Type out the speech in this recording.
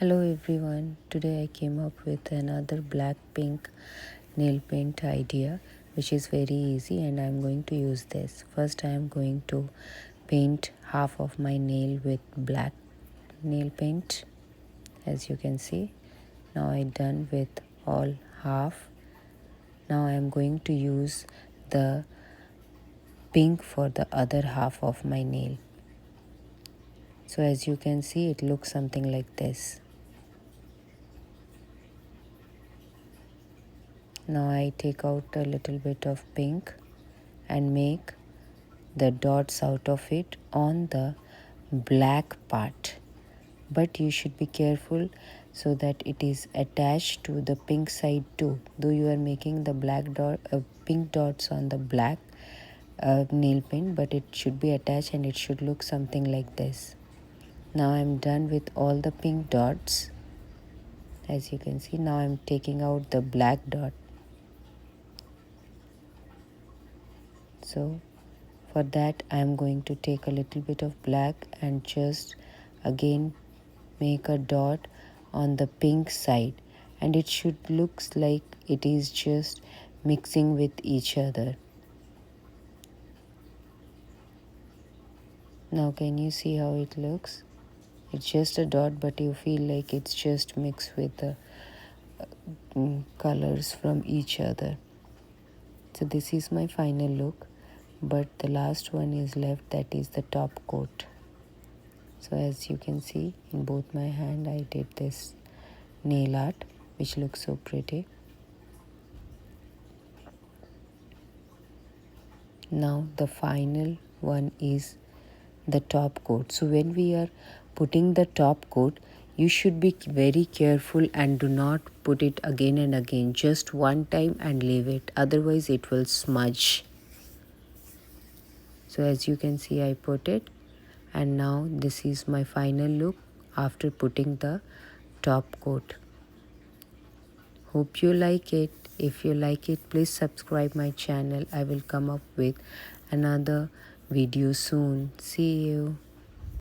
Hello everyone, today I came up with another Blackpink nail paint idea which is very easy and I am going to use this. First I am going to paint half of my nail with black nail paint, as you can see. Now I done with all half. Now I am going to use the pink for the other half of my nail. So as you can see, it looks something like this. Now I take out a little bit of pink and make the dots out of it on the black part. But you should be careful so that it is attached to the pink side too. Though you are making the pink dots on the black nail paint, but it should be attached and it should look something like this. Now I'm done with all the pink dots. As you can see, now I'm taking out the black dot. So for that I am going to take a little bit of black and just again make a dot on the pink side, and it should looks like it is just mixing with each other. Now can you see how it looks? It's just a dot, but you feel like it's just mixed with the colors from each other. So this is my final look, but the last one is left, that is the top coat. So as you can see, in both my hand I did this nail art which looks so pretty. Now the final one is the top coat. So when we are putting the top coat, you should be very careful and do not put it again and again, just one time and leave it, otherwise it will smudge. So as you can see, I put it, and now this is my final look after putting the top coat. Hope you like it. If you like it, please subscribe my channel. I will come up with another video soon. See you.